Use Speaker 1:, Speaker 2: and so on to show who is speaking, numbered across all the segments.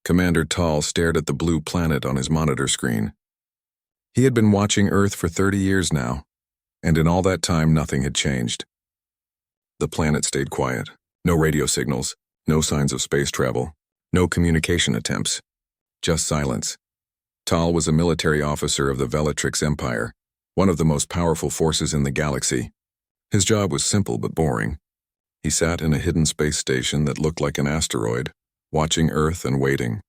Speaker 1: Commander Tal stared at the blue planet on his monitor screen. He had been watching Earth for 30 years now, and in all that time nothing had changed. The planet stayed quiet. No radio signals, no signs of space travel, no communication attempts. Just silence. Tal was a military officer of the Bellatrix Empire, one of the most powerful forces in the galaxy. His job was simple but boring. He sat in a hidden space station that looked like an asteroid, watching Earth and waiting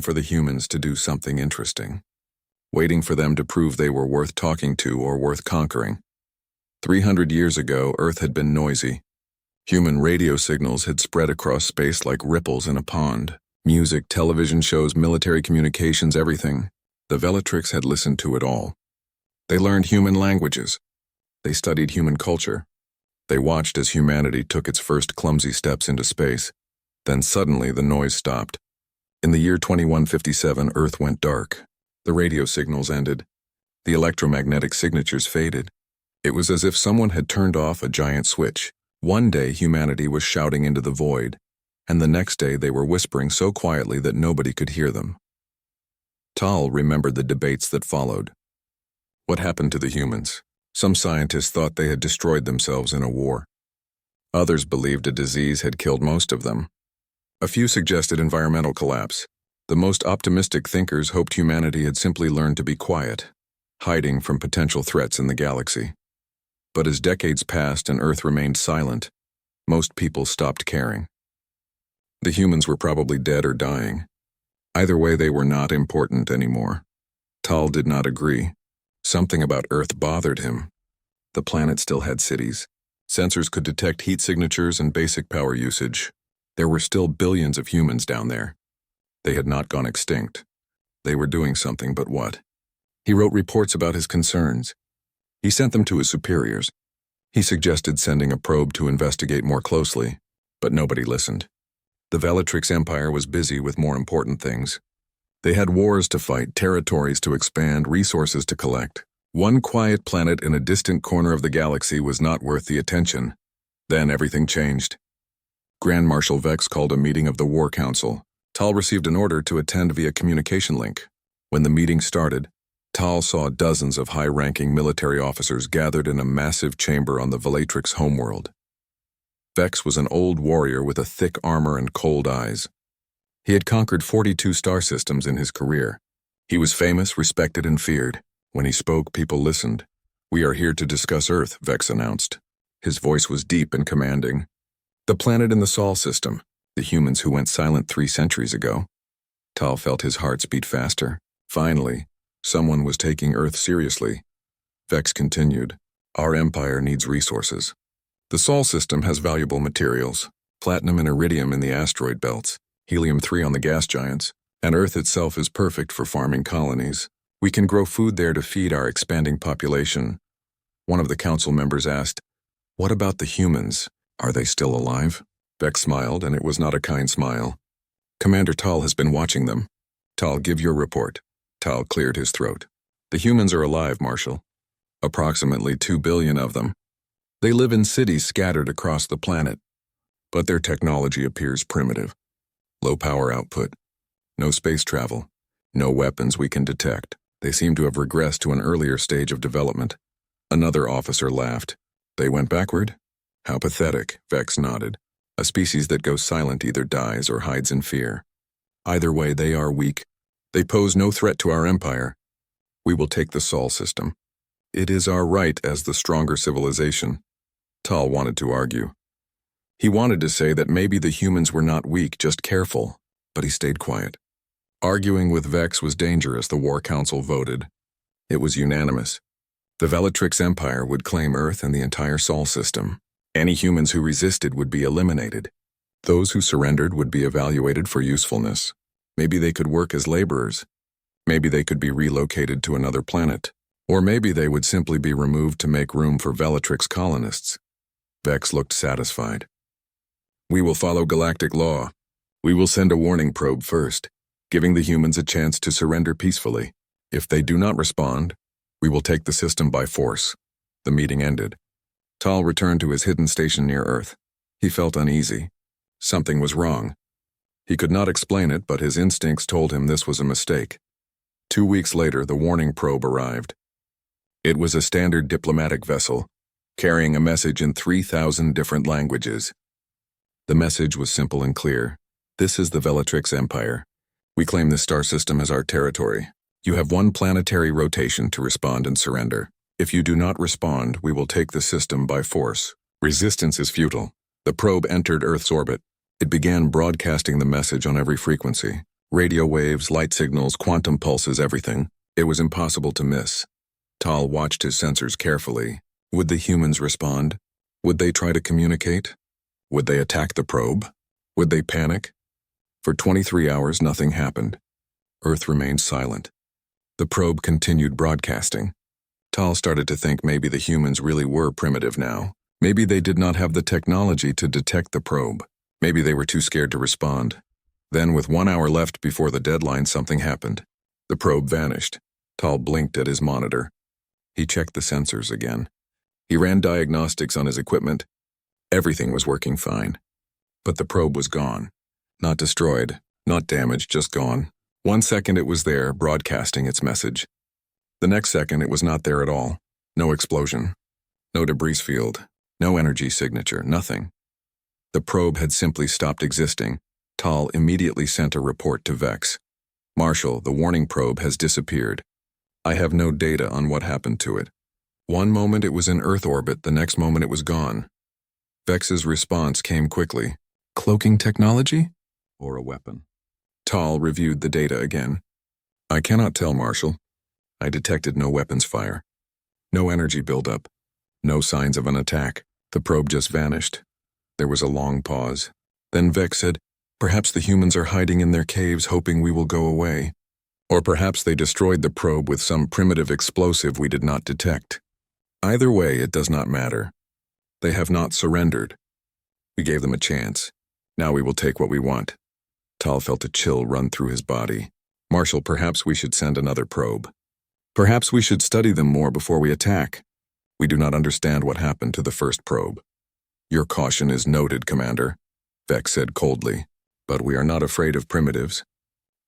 Speaker 1: for the humans to do something interesting, waiting for them to prove they were worth talking to or worth conquering. 300 years ago, Earth had been noisy. Human radio signals had spread across space like ripples in a pond. Music, television shows, military communications, everything. The Bellatrix had listened to it all. They learned human languages. They studied human culture. They watched as humanity took its first clumsy steps into space. Then suddenly the noise stopped. In the year 2157, Earth went dark. The radio signals ended. The electromagnetic signatures faded. It was as if someone had turned off a giant switch. One day humanity was shouting into the void, and the next day they were whispering so quietly that nobody could hear them. Tal remembered the debates that followed. What happened to the humans? Some scientists thought they had destroyed themselves in a war. Others believed a disease had killed most of them. A few suggested environmental collapse. The most optimistic thinkers hoped humanity had simply learned to be quiet, hiding from potential threats in the galaxy. But as decades passed and Earth remained silent, most people stopped caring. The humans were probably dead or dying. Either way, they were not important anymore. Tal did not agree. Something about Earth bothered him. The planet still had cities. Sensors could detect heat signatures and basic power usage. There were still billions of humans down there. They had not gone extinct. They were doing something, but what? He wrote reports about his concerns. He sent them to his superiors. He suggested sending a probe to investigate more closely, but nobody listened. The Bellatrix Empire was busy with more important things. They had wars to fight, territories to expand, resources to collect. One quiet planet in a distant corner of the galaxy was not worth the attention. Then everything changed. Grand Marshal Vex called a meeting of the War Council. Tal received an order to attend via communication link. When the meeting started, Tal saw dozens of high-ranking military officers gathered in a massive chamber on the Bellatrix homeworld. Vex was an old warrior with a thick armor and cold eyes. He had conquered 42 star systems in his career. He was famous, respected, and feared. When he spoke, people listened. "We are here to discuss Earth," Vex announced. His voice was deep and commanding. "The planet in the Sol system, the humans who went silent 3 centuries ago." Tal felt his heart beat faster. Finally, someone was taking Earth seriously. Vex continued, "Our empire needs resources. The Sol system has valuable materials, platinum and iridium in the asteroid belts, helium-3 on the gas giants, and Earth itself is perfect for farming colonies. We can grow food there to feed our expanding population." One of the council members asked, "What about the humans? Are they still alive?" Vex smiled, and it was not a kind smile. "Commander Tal has been watching them." "Tal, give your report." Tal cleared his throat. "The humans are alive, Marshal. Approximately 2 billion of them. They live in cities scattered across the planet, but their technology appears primitive. Low power output, no space travel, no weapons we can detect. They seem to have regressed to an earlier stage of development." Another officer laughed. "They went backward? How pathetic," Vex nodded. "A species that goes silent either dies or hides in fear. Either way, they are weak. They pose no threat to our empire. We will take the Sol system. It is our right as the stronger civilization." Tal wanted to argue. He wanted to say that maybe the humans were not weak, just careful, but he stayed quiet. Arguing with Vex was dangerous. The War Council voted. It was unanimous. The Bellatrix Empire would claim Earth and the entire Sol system. Any humans who resisted would be eliminated. Those who surrendered would be evaluated for usefulness. Maybe they could work as laborers. Maybe they could be relocated to another planet. Or maybe they would simply be removed to make room for Bellatrix colonists. Vex looked satisfied. "We will follow galactic law. We will send a warning probe first, giving the humans a chance to surrender peacefully. If they do not respond, we will take the system by force." The meeting ended. Tal returned to his hidden station near Earth. He felt uneasy. Something was wrong. He could not explain it, but his instincts told him this was a mistake. 2 weeks later, the warning probe arrived. It was a standard diplomatic vessel, carrying a message in 3,000 different languages. The message was simple and clear. This is the Bellatrix Empire. We claim this star system as our territory. You have 1 planetary rotation to respond and surrender. If you do not respond, we will take the system by force. Resistance is futile. The probe entered Earth's orbit. It began broadcasting the message on every frequency. Radio waves, light signals, quantum pulses, everything. It was impossible to miss. Tal watched his sensors carefully. Would the humans respond? Would they try to communicate? Would they attack the probe? Would they panic? For 23 hours, nothing happened. Earth remained silent. The probe continued broadcasting. Tal started to think maybe the humans really were primitive now. Maybe they did not have the technology to detect the probe. Maybe they were too scared to respond. Then, with 1 hour left before the deadline, something happened. The probe vanished. Tal blinked at his monitor. He checked the sensors again. He ran diagnostics on his equipment. Everything was working fine. But the probe was gone. Not destroyed, not damaged, just gone. 1 second it was there, broadcasting its message. The next second it was not there at all. No explosion. No debris field. No energy signature, nothing. The probe had simply stopped existing. Tal immediately sent a report to Vex. Marshal, the warning probe has disappeared. I have no data on what happened to it. 1 moment it was in Earth orbit, the next moment it was gone. Vex's response came quickly. Cloaking technology? Or a weapon? Tal reviewed the data again. I cannot tell, Marshal. I detected no weapons fire. No energy buildup. No signs of an attack. The probe just vanished. There was a long pause. Then Vex said, perhaps the humans are hiding in their caves hoping we will go away. Or perhaps they destroyed the probe with some primitive explosive we did not detect. Either way, it does not matter. They have not surrendered. We gave them a chance. Now we will take what we want. Tal felt a chill run through his body. Marshal, perhaps we should send another probe. Perhaps we should study them more before we attack. We do not understand what happened to the first probe. Your caution is noted, Commander, Vex said coldly. But we are not afraid of primitives.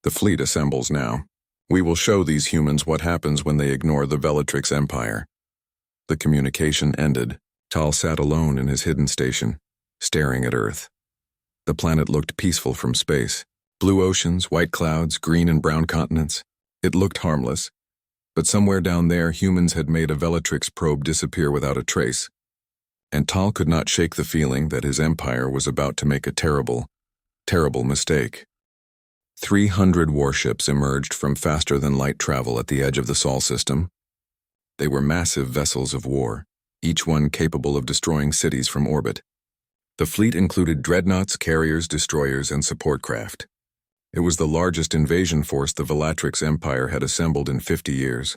Speaker 1: The fleet assembles now. We will show these humans what happens when they ignore the Bellatrix Empire. The communication ended. Tal sat alone in his hidden station, staring at Earth. The planet looked peaceful from space. Blue oceans, white clouds, green and brown continents. It looked harmless. But somewhere down there, humans had made a Bellatrix probe disappear without a trace. And Tal could not shake the feeling that his empire was about to make a terrible, terrible mistake. 300 warships emerged from faster-than-light travel at the edge of the Sol system. They were massive vessels of war, each one capable of destroying cities from orbit. The fleet included dreadnoughts, carriers, destroyers, and support craft. It was the largest invasion force the Bellatrix Empire had assembled in 50 years.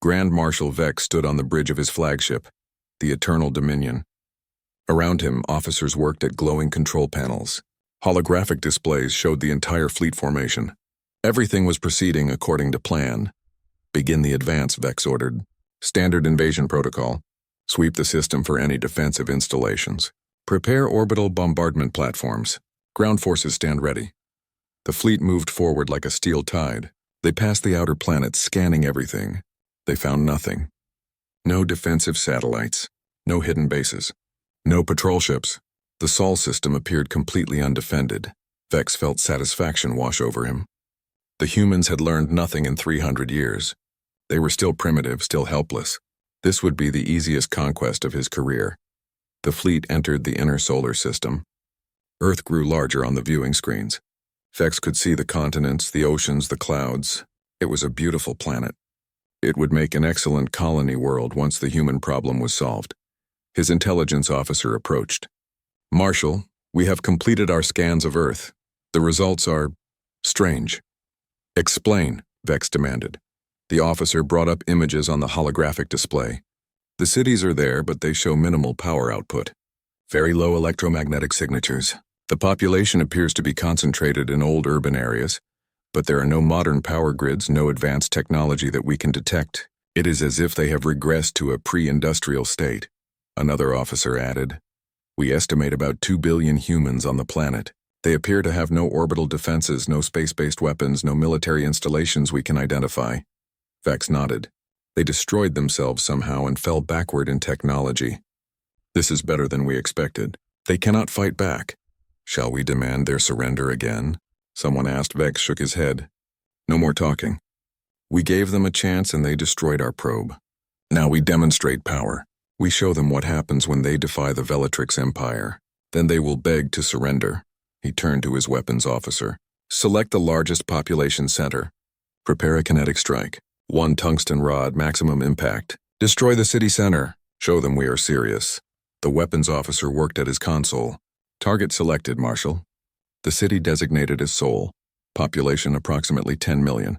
Speaker 1: Grand Marshal Vex stood on the bridge of his flagship, the Eternal Dominion. Around him, officers worked at glowing control panels. Holographic displays showed the entire fleet formation. Everything was proceeding according to plan. Begin the advance, Vex ordered. Standard invasion protocol. Sweep the system for any defensive installations. Prepare orbital bombardment platforms. Ground forces stand ready. The fleet moved forward like a steel tide. They passed the outer planets, scanning everything. They found nothing. No defensive satellites. No hidden bases. No patrol ships. The Sol system appeared completely undefended. Vex felt satisfaction wash over him. The humans had learned nothing in 300 years. They were still primitive, still helpless. This would be the easiest conquest of his career. The fleet entered the inner solar system. Earth grew larger on the viewing screens. Vex could see the continents, the oceans, the clouds. It was a beautiful planet. It would make an excellent colony world once the human problem was solved. His intelligence officer approached. Marshal, we have completed our scans of Earth. The results are strange. Explain, Vex demanded. The officer brought up images on the holographic display. The cities are there, but they show minimal power output. Very low electromagnetic signatures. The population appears to be concentrated in old urban areas, but there are no modern power grids, no advanced technology that we can detect. It is as if they have regressed to a pre-industrial state. Another officer added, we estimate about 2 billion humans on the planet. They appear to have no orbital defenses, no space-based weapons, no military installations we can identify. Vex nodded. They destroyed themselves somehow and fell backward in technology. This is better than we expected. They cannot fight back. Shall we demand their surrender again? Someone asked. Vex shook his head. No more talking. We gave them a chance and they destroyed our probe. Now we demonstrate power. We show them what happens when they defy the Velatrix Empire. Then they will beg to surrender. He turned to his weapons officer. Select the largest population center. Prepare a kinetic strike. 1 tungsten rod, maximum impact. Destroy the city center. Show them we are serious. The weapons officer worked at his console. Target selected, Marshal. The city designated as Sol. Population approximately 10 million.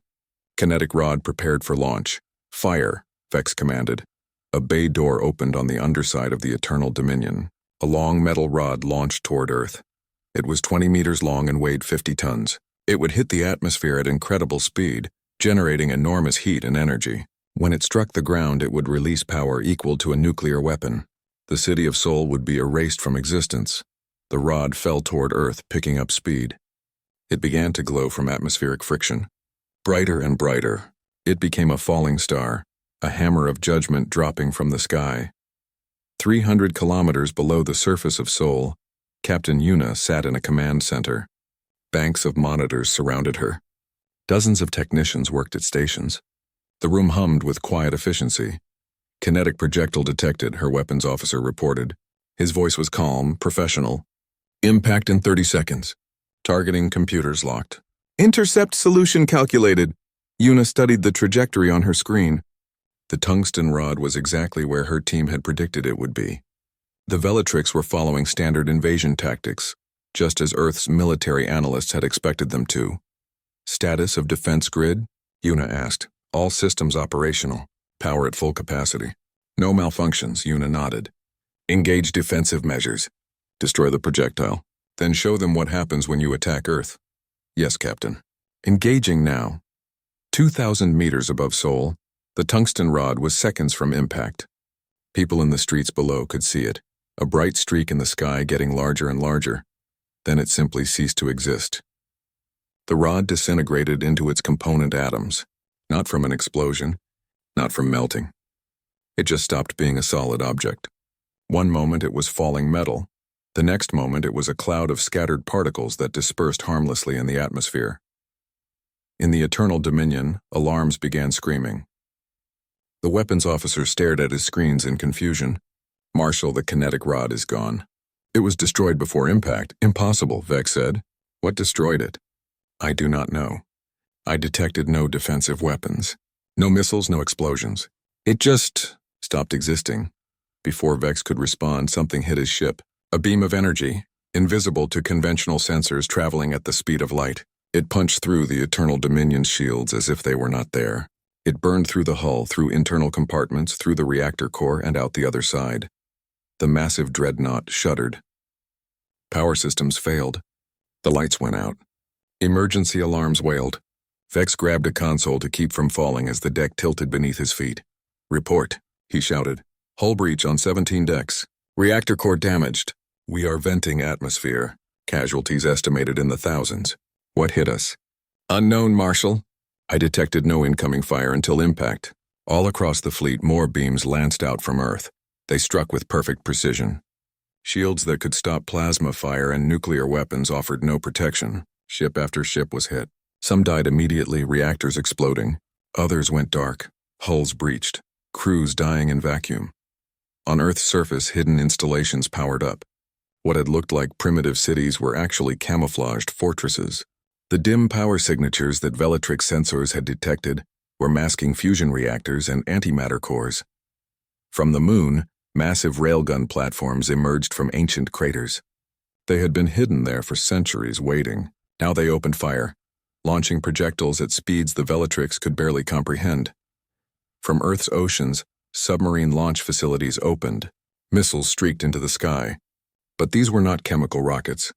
Speaker 1: Kinetic rod prepared for launch. Fire, Vex commanded. A bay door opened on the underside of the Eternal Dominion. A long metal rod launched toward Earth. It was 20 meters long and weighed 50 tons. It would hit the atmosphere at incredible speed, generating enormous heat and energy. When it struck the ground, it would release power equal to a nuclear weapon. The city of Sol would be erased from existence. The rod fell toward Earth, picking up speed. It began to glow from atmospheric friction. Brighter and brighter, it became a falling star, a hammer of judgment dropping from the sky. 300 kilometers below the surface of Sol, Captain Yuna sat in a command center. Banks of monitors surrounded her. Dozens of technicians worked at stations. The room hummed with quiet efficiency. Kinetic projectile detected, her weapons officer reported. His voice was calm, professional. Impact in 30 seconds. Targeting computers locked. Intercept solution calculated. Yuna studied the trajectory on her screen. The tungsten rod was exactly where her team had predicted it would be. The Velatrix were following standard invasion tactics, just as Earth's military analysts had expected them to. Status of defense grid? Yuna asked. All systems operational. Power at full capacity. No malfunctions, Yuna nodded. Engage defensive measures. Destroy the projectile. Then show them what happens when you attack Earth. Yes, Captain. Engaging now. 2,000 meters above Sol, the tungsten rod was seconds from impact. People in the streets below could see it, a bright streak in the sky getting larger and larger. Then it simply ceased to exist. The rod disintegrated into its component atoms, not from an explosion, not from melting. It just stopped being a solid object. One moment it was falling metal. The next moment it was a cloud of scattered particles that dispersed harmlessly in the atmosphere. In the Eternal Dominion, alarms began screaming. The weapons officer stared at his screens in confusion. Marshal, the kinetic rod is gone. It was destroyed before impact. Impossible, Vex said. What destroyed it? I do not know. I detected no defensive weapons. No missiles, no explosions. It just stopped existing. Before Vex could respond, something hit his ship. A beam of energy, invisible to conventional sensors traveling at the speed of light. It punched through the Eternal Dominion's shields as if they were not there. It burned through the hull, through internal compartments, through the reactor core, and out the other side. The massive dreadnought shuddered. Power systems failed. The lights went out. Emergency alarms wailed. Vex grabbed a console to keep from falling as the deck tilted beneath his feet. Report, he shouted. Hull breach on 17 decks. Reactor core damaged. We are venting atmosphere. Casualties estimated in the thousands. What hit us? Unknown, Marshal. I detected no incoming fire until impact. All across the fleet, more beams lanced out from Earth. They struck with perfect precision. Shields that could stop plasma fire and nuclear weapons offered no protection. Ship after ship was hit. Some died immediately, reactors exploding. Others went dark. Hulls breached. Crews dying in vacuum. On Earth's surface, hidden installations powered up. What had looked like primitive cities were actually camouflaged fortresses. The dim power signatures that Velatrix sensors had detected were masking fusion reactors and antimatter cores. From the moon, massive railgun platforms emerged from ancient craters. They had been hidden there for centuries, waiting. Now they opened fire, launching projectiles at speeds the Velatrix could barely comprehend. From Earth's oceans, submarine launch facilities opened. Missiles streaked into the sky. But these were not chemical rockets.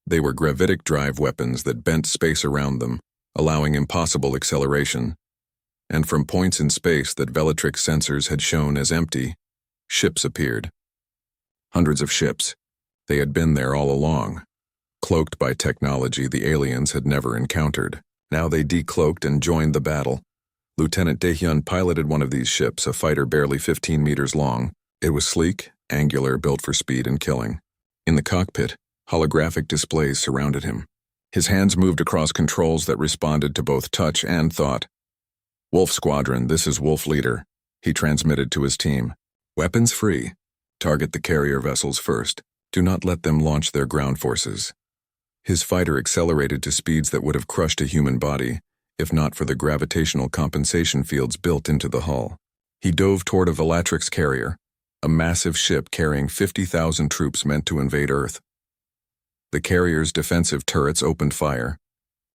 Speaker 1: They were gravitic drive weapons that bent space around them, allowing impossible acceleration. And from points in space that Velatrix sensors had shown as empty, ships appeared. Hundreds of ships. They had been there all along. cloaked by technology the aliens had never encountered. Now they decloaked and joined the battle. Lieutenant Daehyun piloted one of these ships, a fighter barely 15 meters long. It was sleek, angular, built for speed and killing. In the cockpit, holographic displays surrounded him. His hands moved across controls that responded to both touch and thought. "Wolf Squadron, this is Wolf Leader," he transmitted to his team. "Weapons free. Target the carrier vessels first. Do not let them launch their ground forces." His fighter accelerated to speeds that would have crushed a human body, if not for the gravitational compensation fields built into the hull. He dove toward a Velatrix carrier, a massive ship carrying 50,000 troops meant to invade Earth. The carrier's defensive turrets opened fire.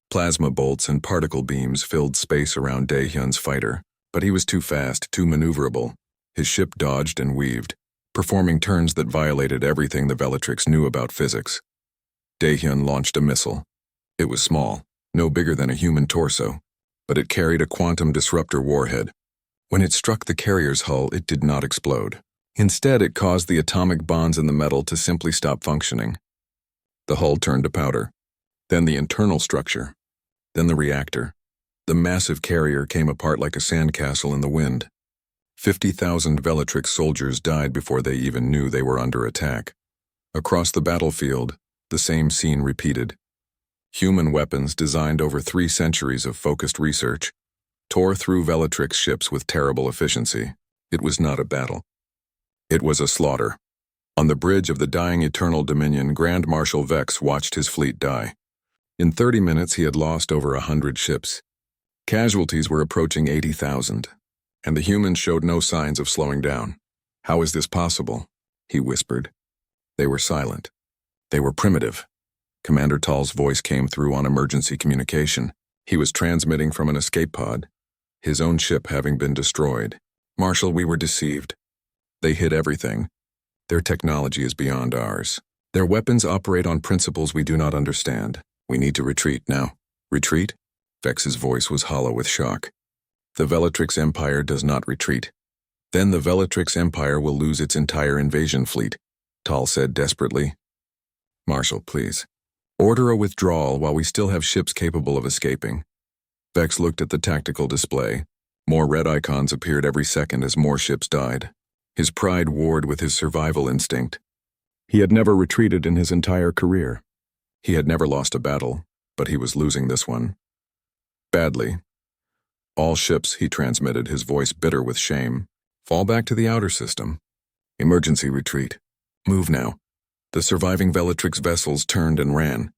Speaker 1: Plasma bolts and particle beams filled space around Daehyun's fighter, but he was too fast, too maneuverable. His ship dodged and weaved, performing turns that violated everything the Velatrix knew about physics. Daehyun launched a missile. It was small, no bigger than a human torso, but it carried a quantum disruptor warhead. When it struck the carrier's hull, it did not explode. Instead, it caused the atomic bonds in the metal to simply stop functioning. The hull turned to powder, then the internal structure, then the reactor. The massive carrier came apart like a sandcastle in the wind. 50,000 Velatrix soldiers died before they even knew they were under attack. Across the battlefield, the same scene repeated. Human weapons designed over 3 centuries of focused research tore through Velatrix ships with terrible efficiency. It was not a battle. It was a slaughter. On the bridge of the dying Eternal Dominion, Grand Marshal Vex watched his fleet die. In 30 minutes, he had lost over 100 ships. Casualties were approaching 80,000, and the humans showed no signs of slowing down. "How is this possible?" he whispered. They were silent. They were primitive. Commander Tall's voice came through on emergency communication. He was transmitting from an escape pod, his own ship having been destroyed. "Marshal, we were deceived. They hid everything. Their technology is beyond ours. Their weapons operate on principles we do not understand. We need to retreat now." "Retreat?" Vex's voice was hollow with shock. "The Velatrix Empire does not retreat. Then the Velatrix Empire will lose its entire invasion fleet," Tall said desperately. "Marshal, please. Order a withdrawal while we still have ships capable of escaping." Vex looked at the tactical display. More red icons appeared every second as more ships died. His pride warred with his survival instinct. He had never retreated in his entire career. He had never lost a battle, but he was losing this one. Badly. "All ships," he transmitted, his voice bitter with shame. "Fall back to the outer system. Emergency retreat. Move now." The surviving Velatrix vessels turned and ran.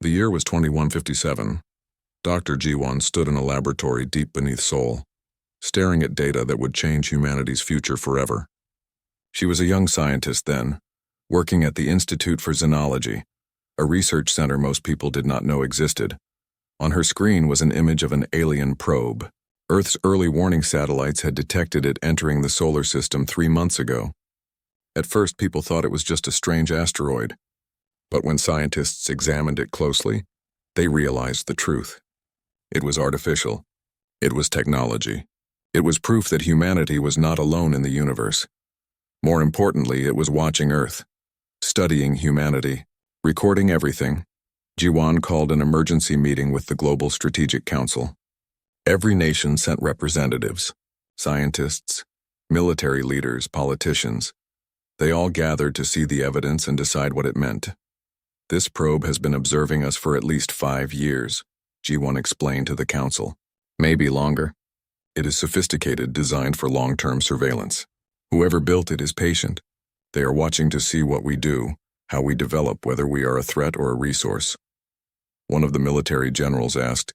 Speaker 1: The year was 2157. Dr. Jiwon stood in a laboratory deep beneath Seoul, staring at data that would change humanity's future forever. She was a young scientist then, working at the Institute for Xenology, a research center most people did not know existed. On her screen was an image of an alien probe. Earth's early warning satellites had detected it entering the solar system 3 months ago. At first, people thought it was just a strange asteroid, but when scientists examined it closely, they realized the truth. It was artificial. It was technology. It was proof that humanity was not alone in the universe. More importantly, it was watching Earth, studying humanity, recording everything. Jiwon called an emergency meeting with the Global Strategic Council. Every nation sent representatives, scientists, military leaders, politicians. They all gathered to see the evidence and decide what it meant. "This probe has been observing us for at least 5 years, Jiwon explained to the council. "Maybe longer. It is sophisticated, designed for long-term surveillance. Whoever built it is patient. They are watching to see what we do, how we develop, whether we are a threat or a resource." One of the military generals asked,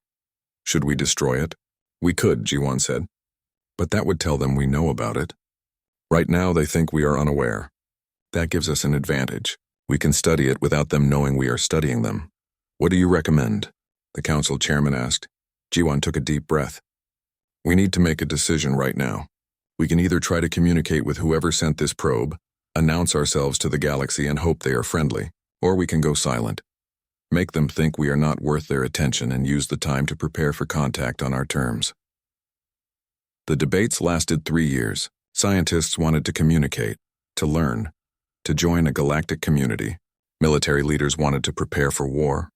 Speaker 1: "Should we destroy it?" "We could," Jiwon said. "But that would tell them we know about it. Right now they think we are unaware. That gives us an advantage. We can study it without them knowing we are studying them." "What do you recommend?" the council chairman asked. Jiwon took a deep breath. "We need to make a decision right now. We can either try to communicate with whoever sent this probe, announce ourselves to the galaxy and hope they are friendly, or we can go silent. Make them think we are not worth their attention and use the time to prepare for contact on our terms." The debates lasted 3 years. Scientists wanted to communicate, to learn, to join a galactic community. Military leaders wanted to prepare for war.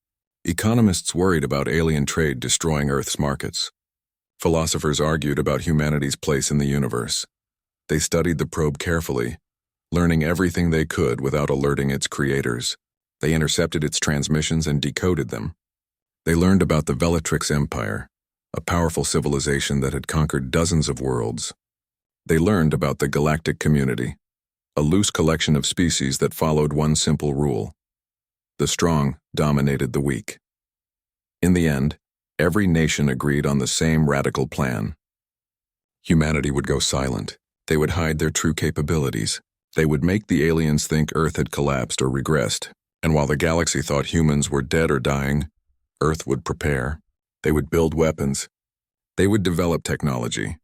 Speaker 1: Economists worried about alien trade destroying Earth's markets. Philosophers argued about humanity's place in the universe. They studied the probe carefully, learning everything they could without alerting its creators. They intercepted its transmissions and decoded them. They learned about the Velatrix Empire, a powerful civilization that had conquered dozens of worlds. They learned about the Galactic Community, a loose collection of species that followed one simple rule: the strong dominated the weak. In the end, every nation agreed on the same radical plan. Humanity would go silent. They would hide their true capabilities. They would make the aliens think Earth had collapsed or regressed. And while the galaxy thought humans were dead or dying, Earth would prepare. They would build weapons. They would develop technology.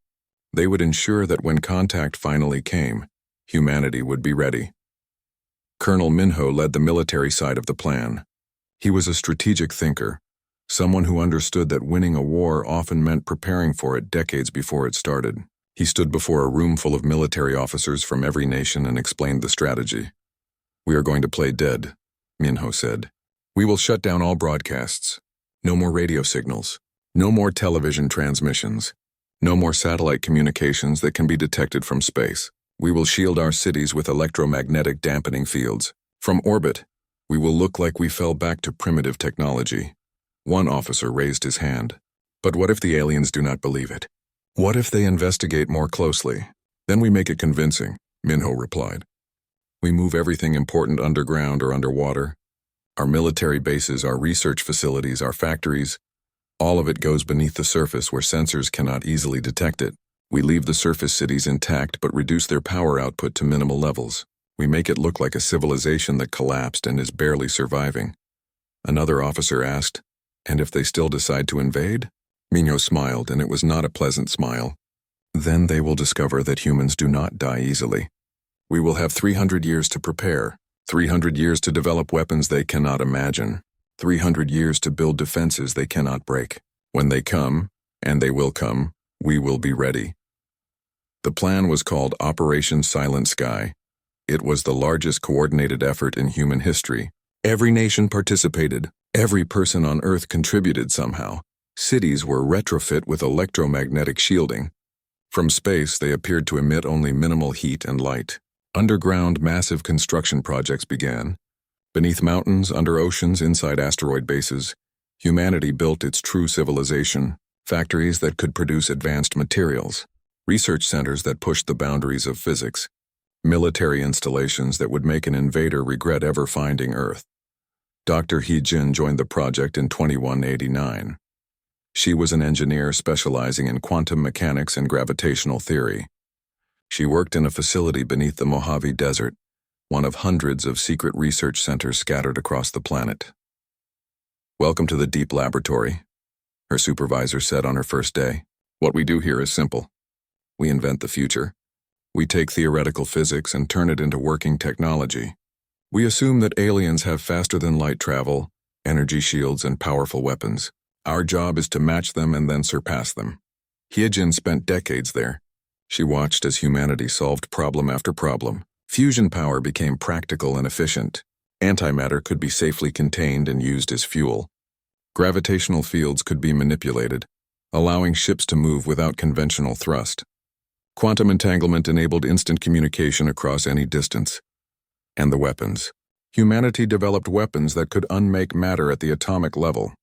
Speaker 1: They would ensure that when contact finally came, humanity would be ready. Colonel Minho led the military side of the plan. He was a strategic thinker, someone who understood that winning a war often meant preparing for it decades before it started. He stood before a room full of military officers from every nation and explained the strategy. "We are going to play dead," Minho said. "We will shut down all broadcasts. No more radio signals. No more television transmissions. No more satellite communications that can be detected from space. We will shield our cities with electromagnetic dampening fields. From orbit, we will look like we fell back to primitive technology." One officer raised his hand. "But what if the aliens do not believe it? What if they investigate more closely? Then we make it convincing," Minho replied. "We move everything important underground or underwater. Our military bases, our research facilities, our factories, all of it goes beneath the surface where sensors cannot easily detect it. We leave the surface cities intact but reduce their power output to minimal levels. We make it look like a civilization that collapsed and is barely surviving." Another officer asked, "And if they still decide to invade?" Minho smiled, and it was not a pleasant smile. "Then they will discover that humans do not die easily. We will have 300 years to prepare, 300 years to develop weapons they cannot imagine, 300 years to build defenses they cannot break. When they come, and they will come, we will be ready." The plan was called Operation Silent Sky. It was the largest coordinated effort in human history. Every nation participated. Every person on Earth contributed somehow. Cities were retrofit with electromagnetic shielding. From space, they appeared to emit only minimal heat and light. Underground, massive construction projects began. Beneath mountains, under oceans, inside asteroid bases, humanity built its true civilization. Factories that could produce advanced materials. Research centers that pushed the boundaries of physics. Military installations that would make an invader regret ever finding Earth. Dr. He Jin joined the project in 2189. She was an engineer specializing in quantum mechanics and gravitational theory. She worked in a facility beneath the Mojave Desert, one of hundreds of secret research centers scattered across the planet. "Welcome to the Deep Laboratory," her supervisor said on her first day. "What we do here is simple. We invent the future. We take theoretical physics and turn it into working technology. We assume that aliens have faster-than-light travel, energy shields, and powerful weapons. Our job is to match them and then surpass them." Hyejin spent decades there. She watched as humanity solved problem after problem. Fusion power became practical and efficient. Antimatter could be safely contained and used as fuel. Gravitational fields could be manipulated, allowing ships to move without conventional thrust. Quantum entanglement enabled instant communication across any distance. And the weapons. Humanity developed weapons that could unmake matter at the atomic level.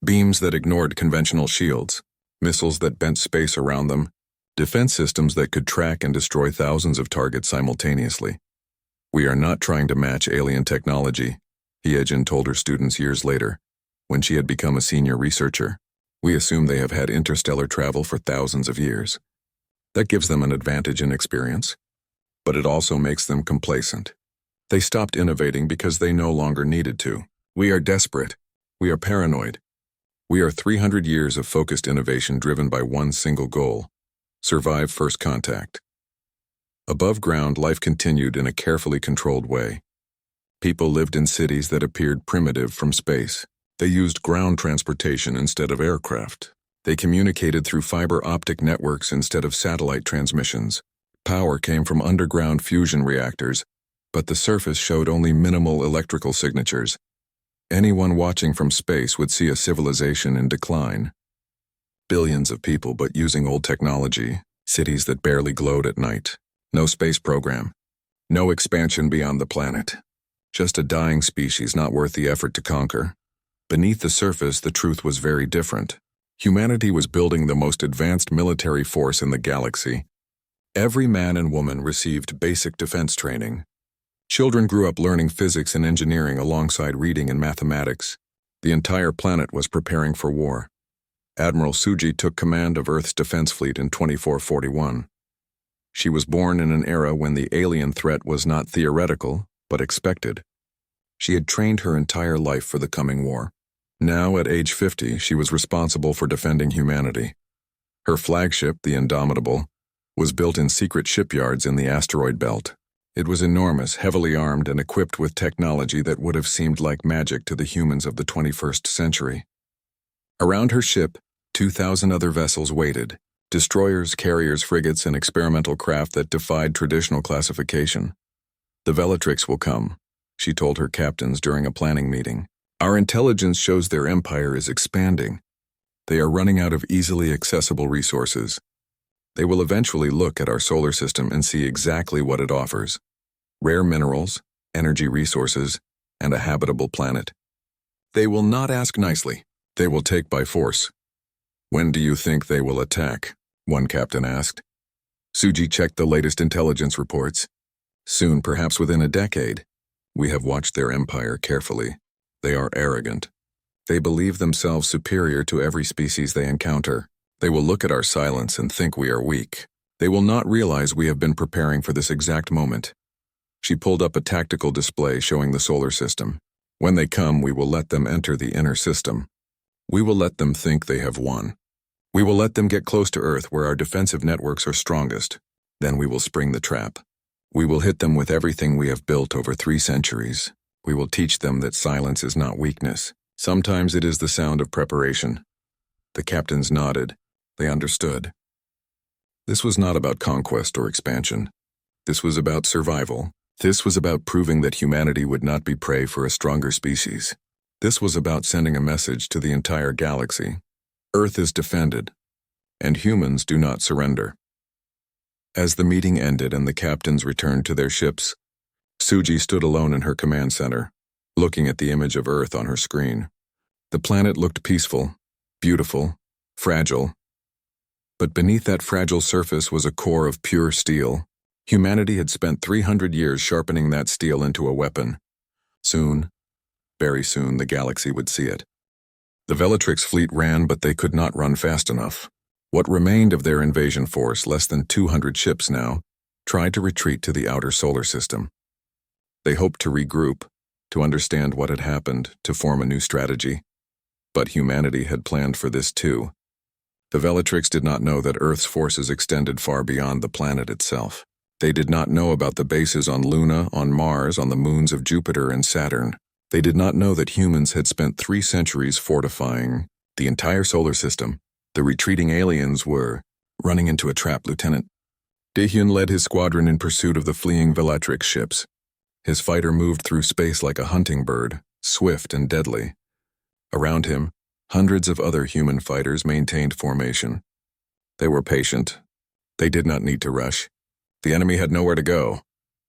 Speaker 1: Beams that ignored conventional shields, missiles that bent space around them, defense systems that could track and destroy thousands of targets simultaneously. "We are not trying to match alien technology," Hyejin told her students years later, when she had become a senior researcher. "We assume they have had interstellar travel for thousands of years. That gives them an advantage in experience, but it also makes them complacent. They stopped innovating because they no longer needed to. We are desperate. We are paranoid. We are 300 years of focused innovation driven by one single goal: survive first contact." Above ground, life continued in a carefully controlled way. People lived in cities that appeared primitive from space. They used ground transportation instead of aircraft. They communicated through fiber optic networks instead of satellite transmissions. Power came from underground fusion reactors, but the surface showed only minimal electrical signatures. Anyone watching from space would see a civilization in decline. Billions of people but using old technology, cities that barely glowed at night. No space program. No expansion beyond the planet. Just a dying species not worth the effort to conquer. Beneath the surface, the truth was very different. Humanity was building the most advanced military force in the galaxy. Every man and woman received basic defense training. Children grew up learning physics and engineering alongside reading and mathematics. The entire planet was preparing for war. Admiral Suji took command of Earth's defense fleet in 2441. She was born in an era when the alien threat was not theoretical, but expected. She had trained her entire life for the coming war. Now, at age 50, she was responsible for defending humanity. Her flagship, the Indomitable, was built in secret shipyards in the asteroid belt. It was enormous, heavily armed, and equipped with technology that would have seemed like magic to the humans of the 21st century. Around her ship, 2,000 other vessels waited, destroyers, carriers, frigates, and experimental craft that defied traditional classification. "The Velatrix will come," she told her captains during a planning meeting. "Our intelligence shows their empire is expanding. They are running out of easily accessible resources. They will eventually look at our solar system and see exactly what it offers: rare minerals, energy resources, and a habitable planet. They will not ask nicely. They will take by force." "When do you think they will attack?" one captain asked. Suji checked the latest intelligence reports. "Soon, perhaps within a decade. We have watched their empire carefully. They are arrogant. They believe themselves superior to every species they encounter. They will look at our silence and think we are weak. They will not realize we have been preparing for this exact moment." She pulled up a tactical display showing the solar system. "When they come, we will let them enter the inner system. We will let them think they have won. We will let them get close to Earth where our defensive networks are strongest. Then we will spring the trap. We will hit them with everything we have built over 3 centuries. We will teach them that silence is not weakness. Sometimes it is the sound of preparation." The captains nodded. They understood. This was not about conquest or expansion. This was about survival. This was about proving that humanity would not be prey for a stronger species. This was about sending a message to the entire galaxy. Earth is defended, and humans do not surrender. As the meeting ended and the captains returned to their ships, Suji stood alone in her command center, looking at the image of Earth on her screen. The planet looked peaceful, beautiful, fragile. But beneath that fragile surface was a core of pure steel. Humanity had spent 300 years sharpening that steel into a weapon. Soon, very soon, the galaxy would see it. The Velatrix fleet ran, but they could not run fast enough. What remained of their invasion force, less than 200 ships now, tried to retreat to the outer solar system. They hoped to regroup, to understand what had happened, to form a new strategy. But humanity had planned for this too. The Velatrix did not know that Earth's forces extended far beyond the planet itself. They did not know about the bases on Luna, on Mars, on the moons of Jupiter and Saturn. They did not know that humans had spent 3 centuries fortifying the entire solar system. The retreating aliens were running into a trap, Lieutenant. Dahyun led his squadron in pursuit of the fleeing Velatrix ships. His fighter moved through space like a hunting bird, swift and deadly. Around him, hundreds of other human fighters maintained formation. They were patient. They did not need to rush. The enemy had nowhere to go.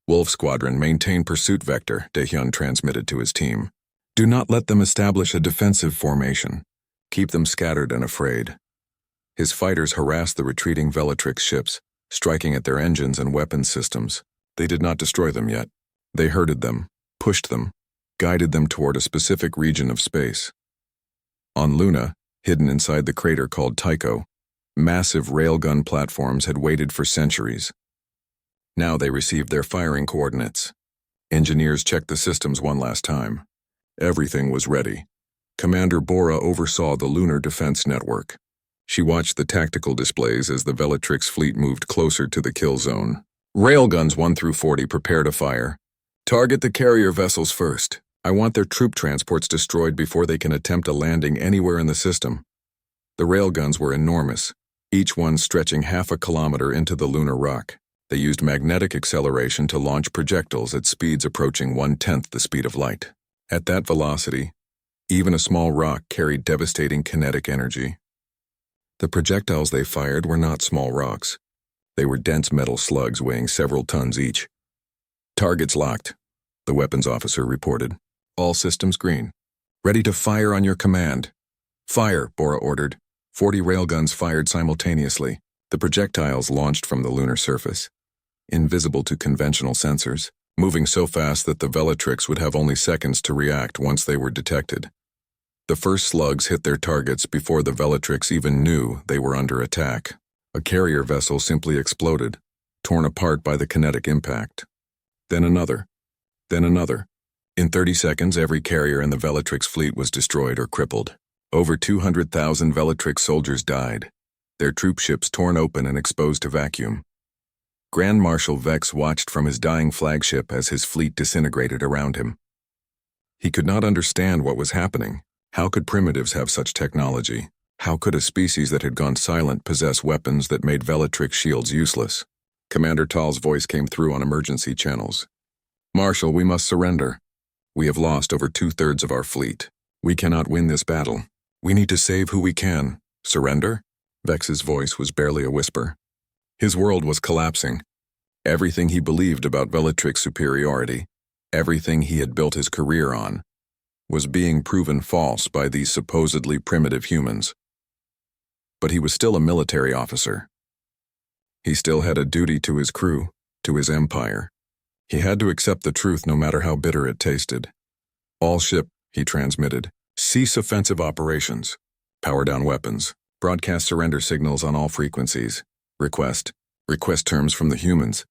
Speaker 1: "Wolf Squadron, maintain pursuit vector," Dahyun transmitted to his team. "Do not let them establish a defensive formation. Keep them scattered and afraid." His fighters harassed the retreating Velatrix ships, striking at their engines and weapons systems. They did not destroy them yet. They herded them, pushed them, guided them toward a specific region of space. On Luna, hidden inside the crater called Tycho, massive railgun platforms had waited for centuries. Now they received their firing coordinates. Engineers checked the systems one last time. Everything was ready. Commander Bora oversaw the lunar defense network. She watched the tactical displays as the Velatrix fleet moved closer to the kill zone. "Railguns 1 through 40 prepare to fire. Target the carrier vessels first. I want their troop transports destroyed before they can attempt a landing anywhere in the system." The railguns were enormous, each one stretching half a kilometer into the lunar rock. They used magnetic acceleration to launch projectiles at speeds approaching 1/10 the speed of light. At that velocity, even a small rock carried devastating kinetic energy. The projectiles they fired were not small rocks. They were dense metal slugs weighing several tons each. "Targets locked," the weapons officer reported. "All systems green. Ready to fire on your command." "Fire," Bora ordered. 40 railguns fired simultaneously. The projectiles launched from the lunar surface, invisible to conventional sensors, moving so fast that the Velatrix would have only seconds to react once they were detected. The first slugs hit their targets before the Velatrix even knew they were under attack. A carrier vessel simply exploded, torn apart by the kinetic impact. Then another. Then another. In 30 seconds, every carrier in the Velatrix fleet was destroyed or crippled. Over 200,000 Velatrix soldiers died, their troop ships torn open and exposed to vacuum. Grand Marshal Vex watched from his dying flagship as his fleet disintegrated around him. He could not understand what was happening. How could primitives have such technology? How could a species that had gone silent possess weapons that made Velatrix shields useless? Commander Tal's voice came through on emergency channels. "Marshal, we must surrender. We have lost over 2/3 of our fleet. We cannot win this battle. We need to save who we can. Surrender?" Vex's voice was barely a whisper. His world was collapsing. Everything he believed about Velatrix superiority, everything he had built his career on, was being proven false by these supposedly primitive humans. But he was still a military officer. He still had a duty to his crew, to his empire. He had to accept the truth no matter how bitter it tasted. "All ship," he transmitted. "Cease offensive operations. Power down weapons. Broadcast surrender signals on all frequencies. Request terms from the humans."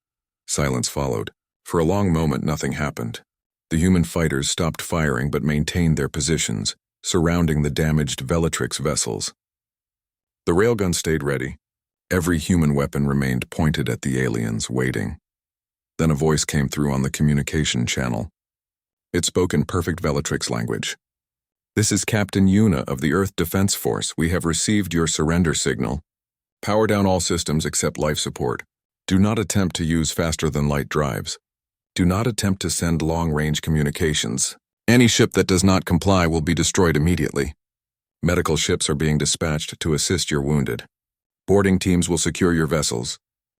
Speaker 1: Silence followed. For a long moment, nothing happened. The human fighters stopped firing but maintained their positions, surrounding the damaged Velatrix vessels. The railgun stayed ready. Every human weapon remained pointed at the aliens, waiting. Then a voice came through on the communication channel. It spoke in perfect Velatrix language. "This is Captain Yuna of the Earth Defense Force. We have received your surrender signal. Power down all systems except life support. Do not attempt to use faster-than-light drives. Do not attempt to send long-range communications. Any ship that does not comply will be destroyed immediately. Medical ships are being dispatched to assist your wounded. Boarding teams will secure your vessels.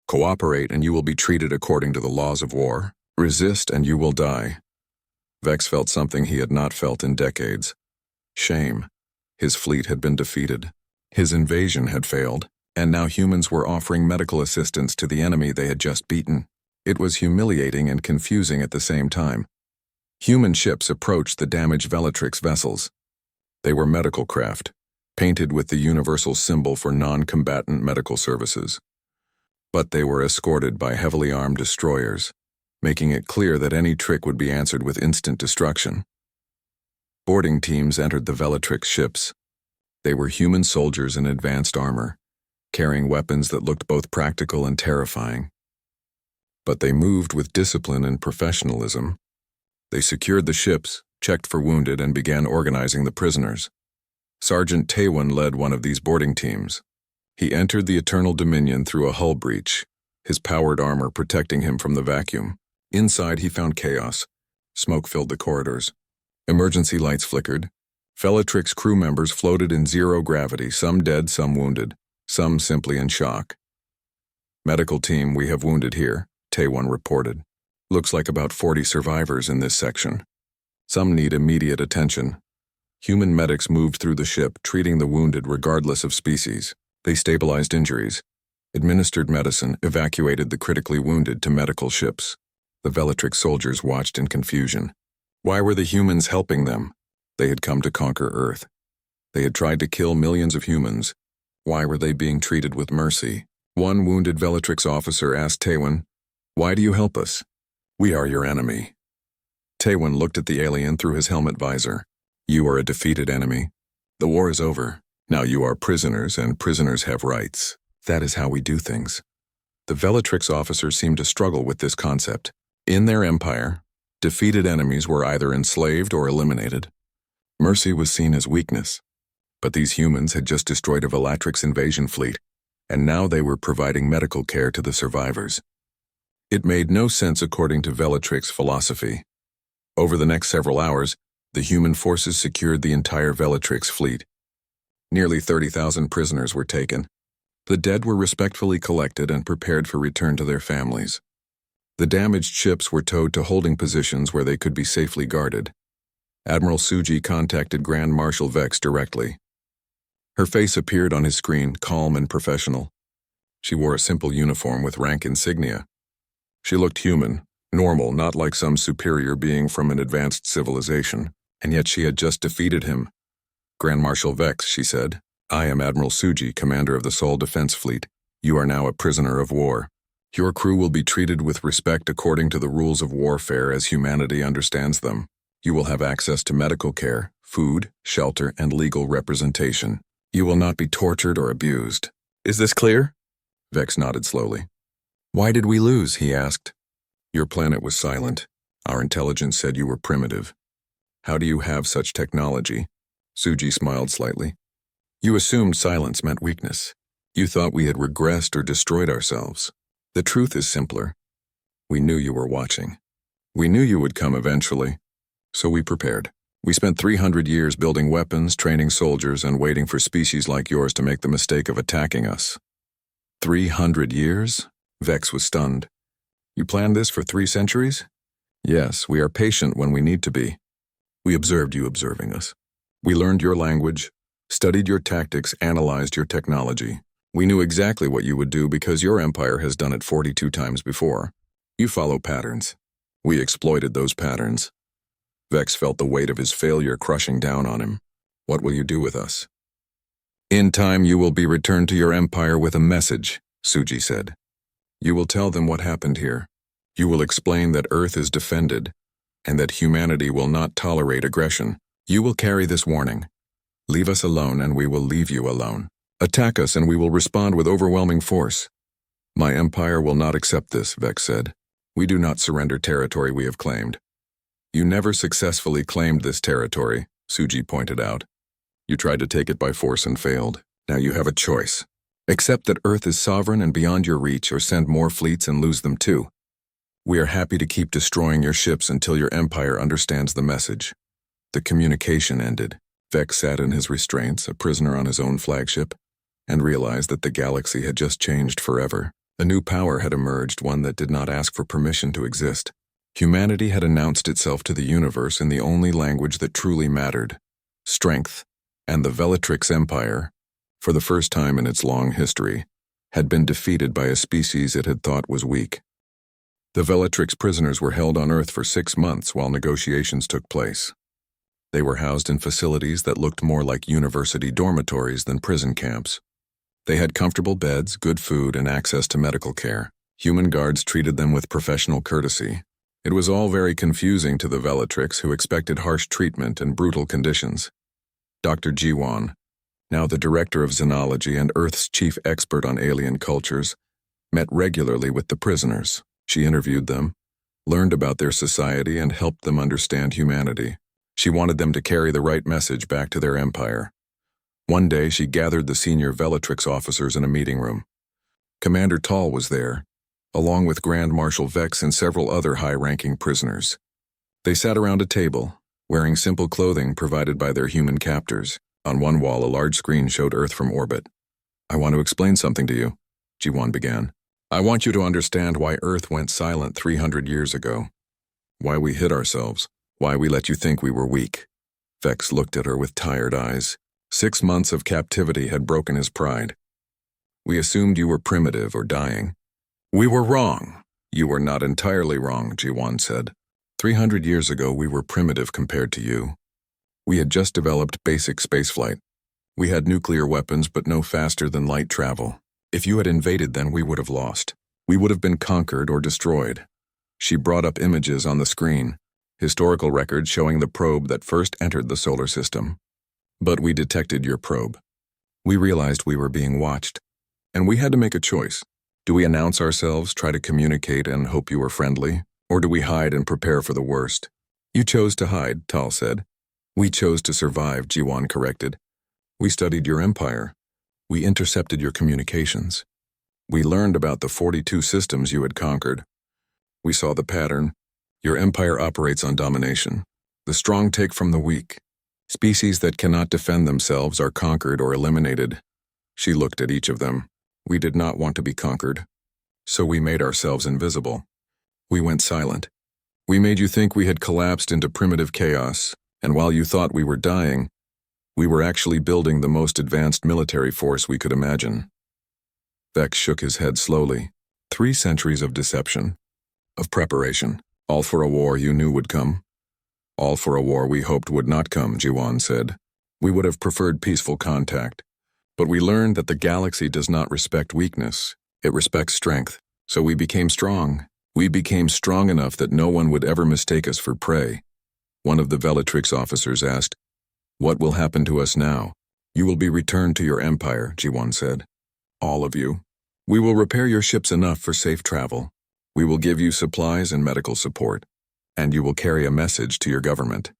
Speaker 1: Cooperate and you will be treated according to the laws of war. Resist and you will die." Vex felt something he had not felt in decades. Shame. His fleet had been defeated. His invasion had failed, and now humans were offering medical assistance to the enemy they had just beaten. It was humiliating and confusing at the same time. Human ships approached the damaged Velatrix vessels. They were medical craft, painted with the universal symbol for non-combatant medical services. But they were escorted by heavily armed destroyers, making it clear that any trick would be answered with instant destruction. Boarding teams entered the Velatrix ships. They were human soldiers in advanced armor, carrying weapons that looked both practical and terrifying. But they moved with discipline and professionalism. They secured the ships, checked for wounded, and began organizing the prisoners. Sergeant Taewon led one of these boarding teams. He entered the Eternal Dominion through a hull breach, his powered armor protecting him from the vacuum. Inside he found chaos. Smoke filled the corridors. Emergency lights flickered. Velatrix crew members floated in zero gravity, some dead, some wounded, some simply in shock. "Medical team, we have wounded here," Taewon reported. "Looks like about 40 survivors in this section. Some need immediate attention." Human medics moved through the ship, treating the wounded regardless of species. They stabilized injuries, administered medicine, evacuated the critically wounded to medical ships. The Velatrix soldiers watched in confusion. Why were the humans helping them? They had come to conquer Earth. They had tried to kill millions of humans. Why were they being treated with mercy? One wounded Velatrix officer asked Taewon, "Why do you help us?" "We are your enemy." Taewon looked at the alien through his helmet visor. "You are a defeated enemy. The war is over. Now you are prisoners, and prisoners have rights. That is how we do things." The Velatrix officers seemed to struggle with this concept. In their empire, defeated enemies were either enslaved or eliminated. Mercy was seen as weakness. But these humans had just destroyed a Velatrix invasion fleet, and now they were providing medical care to the survivors. It made no sense according to Velatrix philosophy. Over the next several hours, the human forces secured the entire Velatrix fleet. Nearly 30,000 prisoners were taken. The dead were respectfully collected and prepared for return to their families. The damaged ships were towed to holding positions where they could be safely guarded. Admiral Suji contacted Grand Marshal Vex directly. Her face appeared on his screen, calm and professional. She wore a simple uniform with rank insignia. She looked human, normal, not like some superior being from an advanced civilization, and yet she had just defeated him. Grand Marshal Vex, she said, I am Admiral Suji, commander of the Sol Defense Fleet. You are now a prisoner of war. Your crew will be treated with respect according to the rules of warfare as humanity understands them. You will have access to medical care, food, shelter, and legal representation. You will not be tortured or abused. Is this clear? Vex nodded slowly. Why did we lose? He asked. Your planet was silent. Our intelligence said you were primitive. How do you have such technology? Suji smiled slightly. You assumed silence meant weakness. You thought we had regressed or destroyed ourselves. The truth is simpler. We knew you were watching. We knew you would come eventually. So we prepared. We spent 300 years building weapons, training soldiers, and waiting for species like yours to make the mistake of attacking us. 300 years? Vex was stunned. You planned this for 3 centuries? Yes, we are patient when we need to be. We observed you observing us. We learned your language, studied your tactics, analyzed your technology. We knew exactly what you would do because your empire has done it 42 times before. You follow patterns. We exploited those patterns. Vex felt the weight of his failure crushing down on him. What will you do with us? In time you will be returned to your empire with a message, Suji said. You will tell them what happened here. You will explain that Earth is defended, and that humanity will not tolerate aggression. You will carry this warning. Leave us alone and we will leave you alone. Attack us and we will respond with overwhelming force. My empire will not accept this, Vex said. We do not surrender territory we have claimed. You never successfully claimed this territory, Suji pointed out. You tried to take it by force and failed. Now you have a choice. Accept that Earth is sovereign and beyond your reach, or send more fleets and lose them too. We are happy to keep destroying your ships until your empire understands the message. The communication ended. Vex sat in his restraints, a prisoner on his own flagship, and realized that the galaxy had just changed forever. A new power had emerged, one that did not ask for permission to exist. Humanity had announced itself to the universe in the only language that truly mattered: strength, and the Velatrix Empire, for the first time in its long history, had been defeated by a species it had thought was weak. The Velatrix prisoners were held on Earth for 6 months while negotiations took place. They were housed in facilities that looked more like university dormitories than prison camps. They had comfortable beds, good food, and access to medical care. Human guards treated them with professional courtesy. It was all very confusing to the Velatrix, who expected harsh treatment and brutal conditions. Dr. Jiwan, now the director of Xenology and Earth's chief expert on alien cultures, met regularly with the prisoners. She interviewed them, learned about their society, and helped them understand humanity. She wanted them to carry the right message back to their empire. One day, she gathered the senior Velatrix officers in a meeting room. Commander Tall was there, along with Grand Marshal Vex and several other high-ranking prisoners. They sat around a table, wearing simple clothing provided by their human captors. On one wall, a large screen showed Earth from orbit. I want to explain something to you, Jiwan began. I want you to understand why Earth went silent 300 years ago. Why we hid ourselves. Why we let you think we were weak. Vex looked at her with tired eyes. 6 months of captivity had broken his pride. We assumed you were primitive or dying. We were wrong. You were not entirely wrong, Jiwan said. 300 years ago, we were primitive compared to you. We had just developed basic spaceflight. We had nuclear weapons, but no faster than light travel. If you had invaded, then we would have lost. We would have been conquered or destroyed. She brought up images on the screen, historical records showing the probe that first entered the solar system. But we detected your probe. We realized we were being watched, and we had to make a choice. Do we announce ourselves, try to communicate, and hope you were friendly? Or do we hide and prepare for the worst? You chose to hide, Tal said. We chose to survive, Jiwan corrected. We studied your empire. We intercepted your communications. We learned about the 42 systems you had conquered. We saw the pattern. Your empire operates on domination. The strong take from the weak. Species that cannot defend themselves are conquered or eliminated. She looked at each of them. We did not want to be conquered, so we made ourselves invisible. We went silent. We made you think we had collapsed into primitive chaos, and while you thought we were dying, we were actually building the most advanced military force we could imagine. Vex shook his head slowly. 3 centuries of deception, of preparation, all for a war you knew would come. All for a war we hoped would not come, Jiwan said. We would have preferred peaceful contact, but we learned that the galaxy does not respect weakness. It respects strength, so we became strong. We became strong enough that no one would ever mistake us for prey. One of the Velatrix officers asked, "What will happen to us now?" "You will be returned to your empire," Jiwan said. "All of you. We will repair your ships enough for safe travel. We will give you supplies and medical support, and you will carry a message to your government."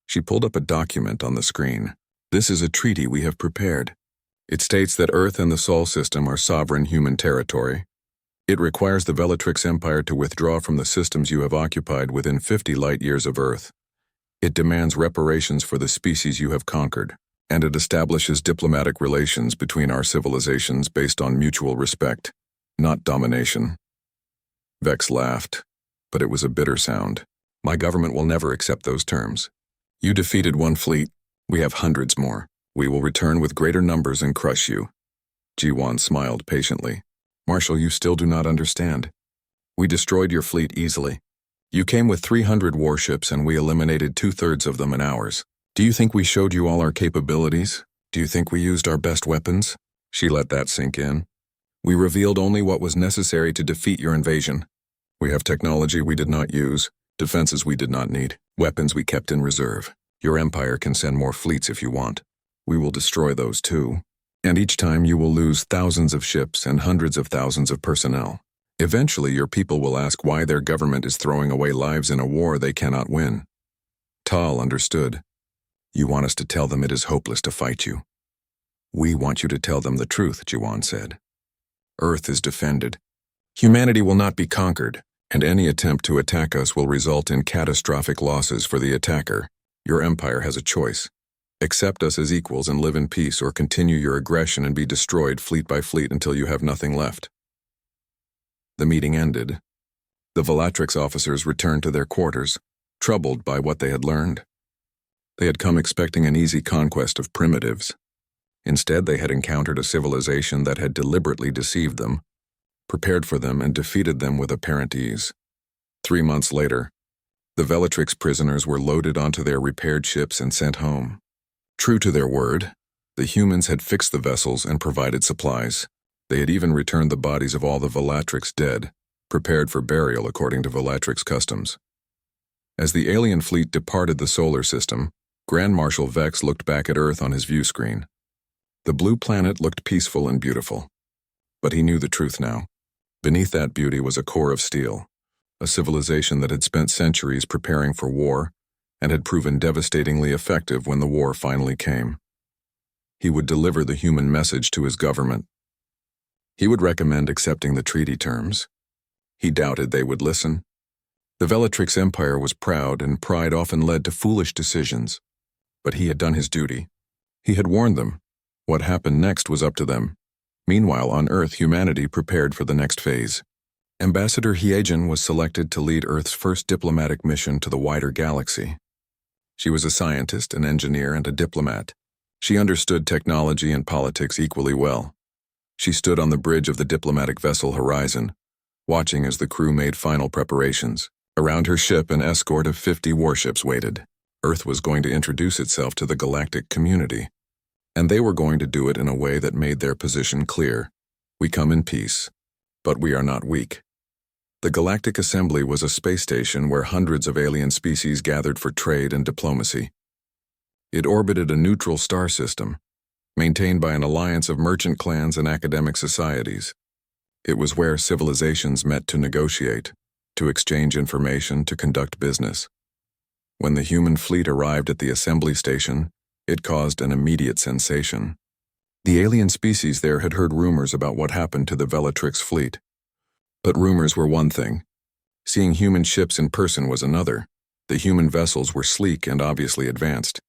Speaker 1: She pulled up a document on the screen. "This is a treaty we have prepared. It states that Earth and the Sol system are sovereign human territory. It requires the Velatrix Empire to withdraw from the systems you have occupied within 50 light-years of Earth. It demands reparations for the species you have conquered, and it establishes diplomatic relations between our civilizations based on mutual respect, not domination." Vex laughed, but it was a bitter sound. "My government will never accept those terms. You defeated 1 fleet. We have hundreds more. We will return with greater numbers and crush you." Jiwan smiled patiently. "Marshal, you still do not understand. We destroyed your fleet easily. You came with 300 warships and we eliminated 2/3 of them in hours. Do you think we showed you all our capabilities? Do you think we used our best weapons?" She let that sink in. "We revealed only what was necessary to defeat your invasion. We have technology we did not use, defenses we did not need, weapons we kept in reserve. Your empire can send more fleets if you want. We will destroy those too. And each time you will lose thousands of ships and hundreds of thousands of personnel. Eventually your people will ask why their government is throwing away lives in a war they cannot win." Tal understood. "You want us to tell them it is hopeless to fight you." "We want you to tell them the truth," Jiwan said. "Earth is defended. Humanity will not be conquered, and any attempt to attack us will result in catastrophic losses for the attacker. Your empire has a choice. Accept us as equals and live in peace, or continue your aggression and be destroyed fleet by fleet until you have nothing left." The meeting ended. The Velatrix officers returned to their quarters, troubled by what they had learned. They had come expecting an easy conquest of primitives. Instead, they had encountered a civilization that had deliberately deceived them, prepared for them, and defeated them with apparent ease. 3 months later, the Velatrix prisoners were loaded onto their repaired ships and sent home. True to their word, the humans had fixed the vessels and provided supplies. They had even returned the bodies of all the Velatrix dead, prepared for burial according to Velatrix customs. As the alien fleet departed the solar system, Grand Marshal Vex looked back at Earth on his view screen. The blue planet looked peaceful and beautiful. But he knew the truth now. Beneath that beauty was a core of steel, a civilization that had spent centuries preparing for war and had proven devastatingly effective when the war finally came. He would deliver the human message to his government. He would recommend accepting the treaty terms. He doubted they would listen. The Velatrix Empire was proud, and pride often led to foolish decisions. But he had done his duty. He had warned them. What happened next was up to them. Meanwhile, on Earth, humanity prepared for the next phase. Ambassador Hyejin was selected to lead Earth's first diplomatic mission to the wider galaxy. She was a scientist, an engineer, and a diplomat. She understood technology and politics equally well. She stood on the bridge of the diplomatic vessel Horizon, watching as the crew made final preparations. Around her ship, an escort of 50 warships waited. Earth was going to introduce itself to the galactic community, and they were going to do it in a way that made their position clear. We come in peace, but we are not weak. The Galactic Assembly was a space station where hundreds of alien species gathered for trade and diplomacy. It orbited a neutral star system, maintained by an alliance of merchant clans and academic societies. It was where civilizations met to negotiate, to exchange information, to conduct business. When the human fleet arrived at the assembly station, it caused an immediate sensation. The alien species there had heard rumors about what happened to the Velatrix fleet. But rumors were one thing. Seeing human ships in person was another. The human vessels were sleek and obviously advanced.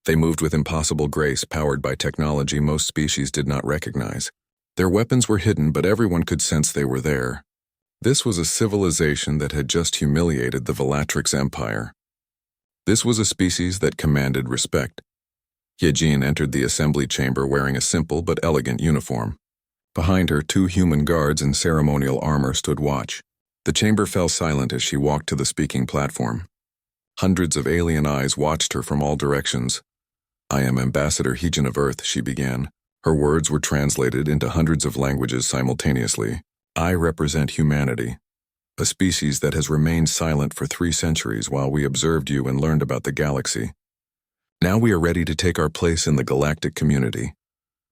Speaker 1: They moved with impossible grace, powered by technology most species did not recognize. Their weapons were hidden, but everyone could sense they were there. This was a civilization that had just humiliated the Velatrix Empire. This was a species that commanded respect. Yejin entered the assembly chamber wearing a simple but elegant uniform. Behind her, 2 human guards in ceremonial armor stood watch. The chamber fell silent as she walked to the speaking platform. Hundreds of alien eyes watched her from all directions. "I am Ambassador Hejin of Earth," she began. Her words were translated into hundreds of languages simultaneously. "I represent humanity, a species that has remained silent for 3 centuries while we observed you and learned about the galaxy. Now we are ready to take our place in the galactic community."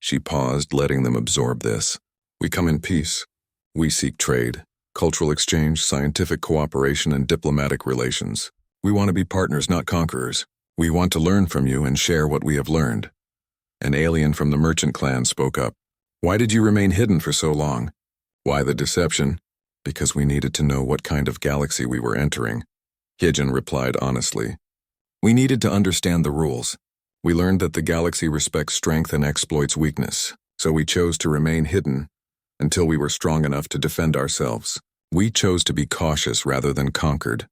Speaker 1: She paused, letting them absorb this. "We come in peace. We seek trade, cultural exchange, scientific cooperation, and diplomatic relations. We want to be partners, not conquerors. We want to learn from you and share what we have learned." An alien from the merchant clan spoke up. "Why did you remain hidden for so long?" "Why the deception?" "Because we needed to know what kind of galaxy we were entering." Hejin replied honestly. "We needed to understand the rules. We learned that the galaxy respects strength and exploits weakness, so we chose to remain hidden until we were strong enough to defend ourselves. We chose to be cautious rather than conquered."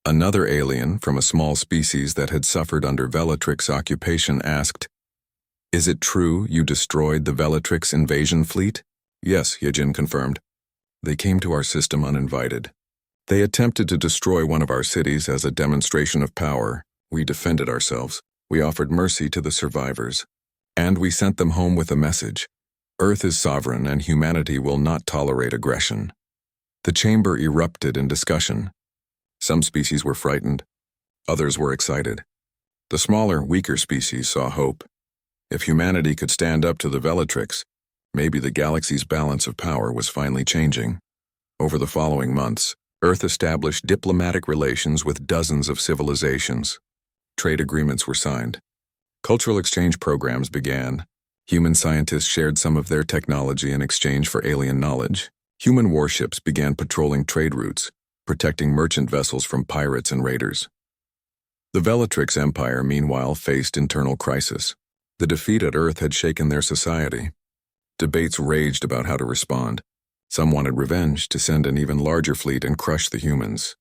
Speaker 1: Another alien from a small species that had suffered under Velatrix occupation asked, "Is it true you destroyed the Velatrix invasion fleet?" "Yes," Yejin confirmed. "They came to our system uninvited. They attempted to destroy one of our cities as a demonstration of power. We defended ourselves. We offered mercy to the survivors. And we sent them home with a message. Earth is sovereign and humanity will not tolerate aggression." The chamber erupted in discussion. Some species were frightened. Others were excited. The smaller, weaker species saw hope. If humanity could stand up to the Velatrix, maybe the galaxy's balance of power was finally changing. Over the following months, Earth established diplomatic relations with dozens of civilizations. Trade agreements were signed. Cultural exchange programs began. Human scientists shared some of their technology in exchange for alien knowledge. Human warships began patrolling trade routes, protecting merchant vessels from pirates and raiders. The Velatrix Empire, meanwhile, faced internal crisis. The defeat at Earth had shaken their society. Debates raged about how to respond. Some wanted revenge, to send an even larger fleet and crush the humans.